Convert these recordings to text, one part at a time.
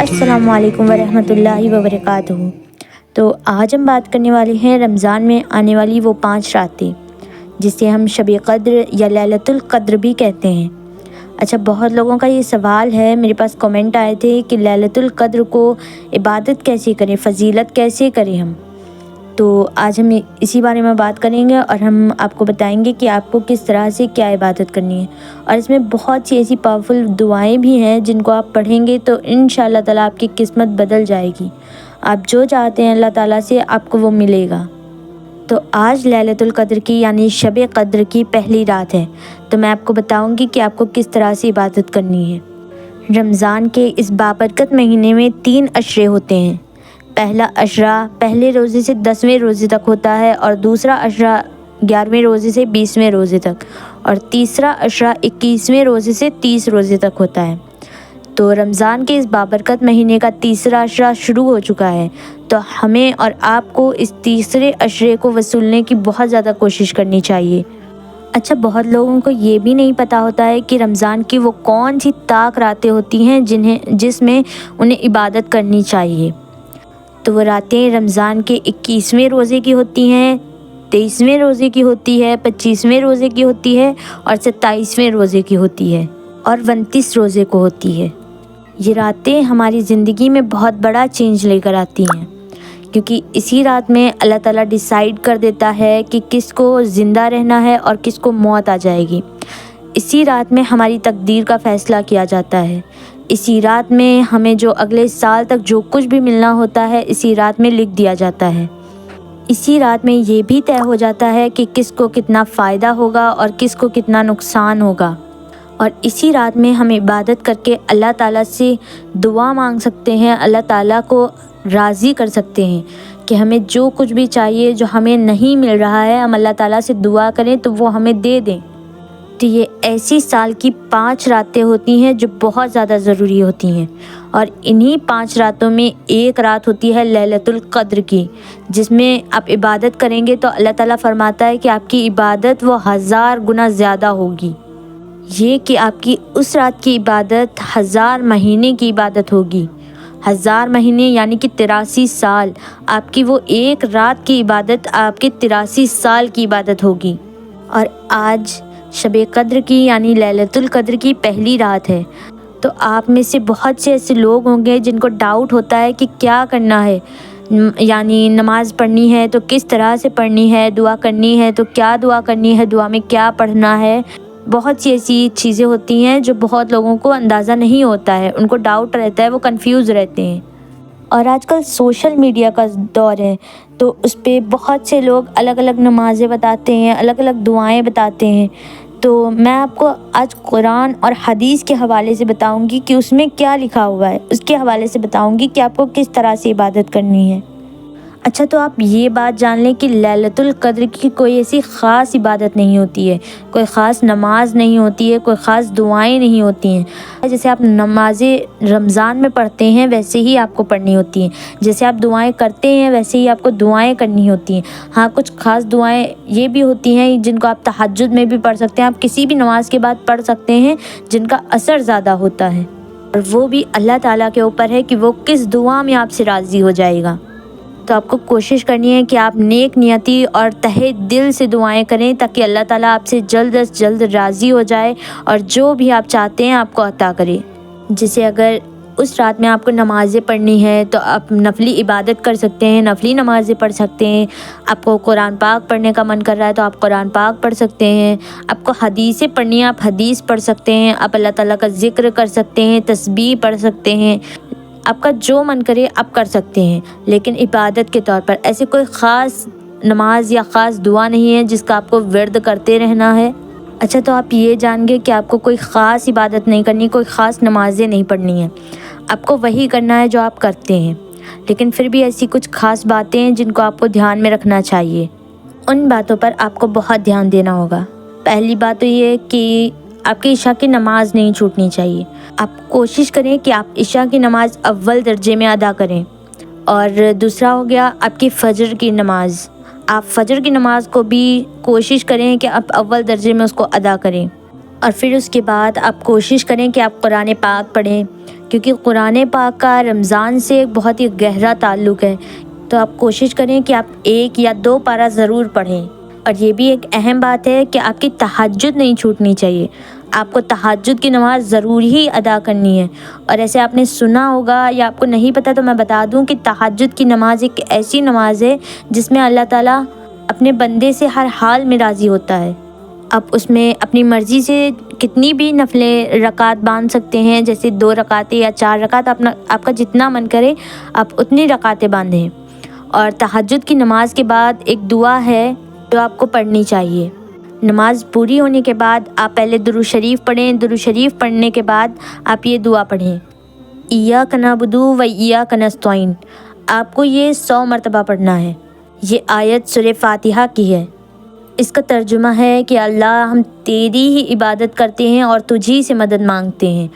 अस्सलाम वालेकुम वरहमतुल्लाहि वबरकातुहू। तो आज हम बात करने वाले हैं रमज़ान में आने वाली वो 5 रातें जिसे हम शब क़द्र या लैलतुल क़द्र भी कहते हैं। अच्छा, बहुत लोगों का ये सवाल है, मेरे पास कमेंट आए थे कि लैलतुल क़द्र को इबादत कैसे करें, फ़जीलत कैसे करें हम। तो आज हम इसी बारे में बात करेंगे और हम आपको बताएंगे कि आपको किस तरह से क्या इबादत करनी है। और इसमें बहुत सी ऐसी पावरफुल दुआएं भी हैं जिनको आप पढ़ेंगे तो इंशाअल्लाह ताला आपकी किस्मत बदल जाएगी। आप जो चाहते हैं अल्लाह ताला से आपको वो मिलेगा। तो आज लैलतुल क़द्र की यानी शब क़द्र की पहली रात है, तो मैं आपको बताऊंगी कि आपको किस तरह से इबादत करनी है। रमज़ान के इस बाबरकत महीने में 3 अशरे होते हैं। पहला अशरा पहले रोज़े से 10वें रोज़े तक होता है और दूसरा अशरा 11वें रोज़े से 20वें रोज़े तक और तीसरा अशरा 21वें रोज़े से 30 रोज़े तक होता है। तो रमज़ान के इस बाबरकत महीने का तीसरा अशरा शुरू हो चुका है, तो हमें और आपको इस तीसरे अशरे को वसूलने की बहुत ज़्यादा कोशिश करनी चाहिए। अच्छा, बहुत लोगों को ये भी नहीं पता होता है कि रमज़ान की वो कौन सी ताक रातें होती हैं जिसमें उन्हें इबादत करनी चाहिए। तो वो रातें रमज़ान के 21वें रोज़े की होती हैं, 23वें रोज़े की होती है, 25वें रोज़े की होती है और 27वें रोज़े की होती है और 29 रोज़े को होती है। ये रातें हमारी ज़िंदगी में बहुत बड़ा चेंज लेकर आती हैं, क्योंकि इसी रात में अल्लाह ताला डिसाइड कर देता है कि किसको ज़िंदा रहना है और किसको मौत आ जाएगी। इसी रात में हमारी तकदीर का फ़ैसला किया जाता है। इसी रात में हमें जो अगले साल तक जो कुछ भी मिलना होता है इसी रात में लिख दिया जाता है। इसी रात में ये भी तय हो जाता है कि किसको कितना फ़ायदा होगा और किसको कितना नुकसान होगा। और इसी रात में हम इबादत करके अल्लाह ताला से दुआ मांग सकते हैं, अल्लाह ताला को राज़ी कर सकते हैं कि हमें जो कुछ भी चाहिए, जो हमें नहीं मिल रहा है, हम अल्लाह ताला से दुआ करें तो वो हमें दे दें। तो ये ऐसी साल की 5 रातें होती हैं जो बहुत ज़्यादा ज़रूरी होती हैं और इन्हीं 5 रातों में एक रात होती है लैलतुल क़द्र की, जिसमें आप इबादत करेंगे तो अल्लाह ताला फरमाता है कि आपकी इबादत वो 1000 गुना ज़्यादा होगी। ये कि आपकी उस रात की इबादत 1000 महीने की इबादत होगी। 1000 महीने यानी कि 83 साल, आपकी वो एक रात की इबादत आपके 83 साल की इबादत होगी। और आज शब क़द्र की यानी लैलतुल क़द्र की पहली रात है, तो आप में से बहुत से ऐसे लोग होंगे जिनको डाउट होता है कि क्या करना है, यानी नमाज़ पढ़नी है तो किस तरह से पढ़नी है, दुआ करनी है तो क्या दुआ करनी है, दुआ में क्या पढ़ना है। बहुत सी ऐसी चीज़ें होती हैं जो बहुत लोगों को अंदाज़ा नहीं होता है, उनको डाउट रहता है, वो कंफ्यूज रहते हैं। और आजकल सोशल मीडिया का दौर है, तो उस पर बहुत से लोग अलग अलग नमाज़ें बताते हैं, अलग अलग दुआएं बताते हैं। तो मैं आपको आज कुरान और हदीस के हवाले से बताऊंगी कि उसमें क्या लिखा हुआ है, उसके हवाले से बताऊंगी कि आपको किस तरह से इबादत करनी है। अच्छा, तो आप ये बात जान लें कि लैलतुल क़द्र की कोई ऐसी ख़ास इबादत नहीं होती है, कोई ख़ास नमाज नहीं होती है, कोई ख़ास दुआएं नहीं होती हैं। जैसे आप नमाज़ें रमज़ान में पढ़ते हैं वैसे ही आपको पढ़नी होती हैं, जैसे आप दुआएं करते हैं वैसे ही आपको दुआएं करनी होती हैं। हाँ, कुछ ख़ास दुआएं ये भी होती हैं जिनको आप तहज्जुद में भी पढ़ सकते हैं, आप किसी भी नमाज के बाद पढ़ सकते हैं, जिनका असर ज़्यादा होता है। और वो भी अल्लाह ताला के ऊपर है कि वो किस दुआ में आपसे राज़ी हो जाएगा। तो आपको कोशिश करनी है कि आप नेक नियति और तहे दिल से दुआएं करें ताकि अल्लाह ताला आपसे जल्द से जल्द राज़ी हो जाए और जो भी आप चाहते हैं आपको अता करे। जैसे अगर उस रात में आपको नमाज़ें पढ़नी है तो आप नफली इबादत कर सकते हैं, नफली नमाज़ें पढ़ सकते हैं। आपको कुरान पाक पढ़ने का मन कर रहा है तो आप कुरान पाक पढ़ सकते हैं। आपको हदीसें पढ़नी है, आप हदीस पढ़ सकते हैं। आप अल्लाह ताला का ज़िक्र कर सकते हैं, तस्बीह पढ़ सकते हैं। आपका जो मन करे आप कर सकते हैं, लेकिन इबादत के तौर पर ऐसे कोई ख़ास नमाज या ख़ास दुआ नहीं है जिसका आपको विर्द करते रहना है। अच्छा, तो आप ये जान गए कि आपको कोई ख़ास इबादत नहीं करनी, कोई ख़ास नमाज़ें नहीं पढ़नी है, आपको वही करना है जो आप करते हैं। लेकिन फिर भी ऐसी कुछ ख़ास बातें हैं जिनको आपको ध्यान में रखना चाहिए। उन बातों पर आपको बहुत ध्यान देना होगा। पहली बात तो ये है कि आपकी इशा की नमाज़ नहीं छूटनी चाहिए। आप कोशिश करें कि आप इशा की नमाज़ अव्वल दर्जे में अदा करें। और दूसरा हो गया आपकी फ़जर की नमाज़। आप फ़जर की नमाज़ को भी कोशिश करें कि आप अव्वल दर्जे में उसको अदा करें। اور پھر اس کے بعد آپ کوشش کریں کہ آپ قرآن پاک پڑھیں، کیونکہ قرآن پاک کا رمضان سے بہت ہی گہرا تعلق ہے۔ تو آپ کوشش کریں کہ آپ 1 یا 2 پارہ ضرور پڑھیں۔ اور یہ بھی ایک اہم بات ہے کہ آپ کی تہجد نہیں چھوٹنی چاہیے، آپ کو تہجد کی نماز ضرور ہی ادا کرنی ہے۔ اور ایسے آپ نے سنا ہوگا یا آپ کو نہیں پتہ تو میں بتا دوں کہ تہجد کی نماز ایک ایسی نماز ہے جس میں اللہ تعالیٰ اپنے بندے سے ہر حال میں راضی ہوتا ہے۔ آپ اس میں اپنی مرضی سے کتنی بھی نفل رکعت باندھ سکتے ہیں، جیسے 2 رکعتیں یا 4 رکعت، آپ کا جتنا من کرے آپ اتنی رکعتیں باندھیں۔ اور تہجد کی نماز کے بعد ایک دعا ہے جو آپ کو پڑھنی چاہیے۔ نماز پوری ہونے کے بعد آپ پہلے درود شریف پڑھیں، درود شریف پڑھنے کے بعد آپ یہ دعا پڑھیں، ایاک نعبد و ایاک نستعین۔ آپ کو یہ 100 مرتبہ پڑھنا ہے۔ یہ آیت سورہ فاتحہ کی ہے۔ اس کا ترجمہ ہے کہ اللہ ہم تیری ہی عبادت کرتے ہیں اور تجھی سے مدد مانگتے ہیں،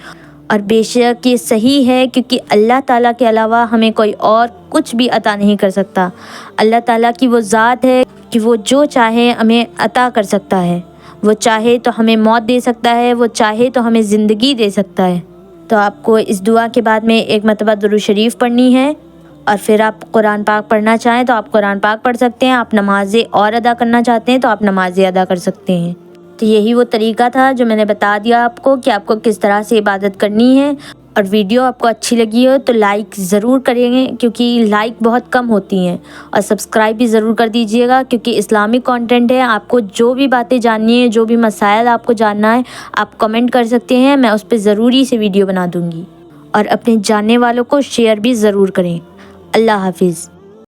اور بے شک یہ صحیح ہے کیونکہ اللہ تعالیٰ کے علاوہ ہمیں کوئی اور کچھ بھی عطا نہیں کر سکتا۔ اللہ تعالیٰ کی وہ ذات ہے کہ وہ جو چاہے ہمیں عطا کر سکتا ہے، وہ چاہے تو ہمیں موت دے سکتا ہے، وہ چاہے تو ہمیں زندگی دے سکتا ہے۔ تو آپ کو اس دعا کے بعد میں 1 مرتبہ درود شریف پڑھنی ہے، اور پھر آپ قرآن پاک پڑھنا چاہیں تو آپ قرآن پاک پڑھ سکتے ہیں، آپ نمازیں اور ادا کرنا چاہتے ہیں تو آپ نمازیں ادا کر سکتے ہیں۔ تو یہی وہ طریقہ تھا جو میں نے بتا دیا آپ کو کہ آپ کو کس طرح سے عبادت کرنی ہے۔ اور ویڈیو آپ کو اچھی لگی ہو تو لائک ضرور کریں گے، کیونکہ لائک بہت کم ہوتی ہیں، اور سبسکرائب بھی ضرور کر دیجیے گا، کیونکہ اسلامک کانٹینٹ ہے۔ آپ کو جو بھی باتیں جاننی ہے، جو بھی مسائل آپ کو جاننا ہے، آپ کمنٹ کر سکتے ہیں، میں اس پہ ضروری سے ویڈیو بنا دوں گی۔ اور اپنے جاننے والوں کو شیئر بھی ضرور کریں۔ اللہ حافظ۔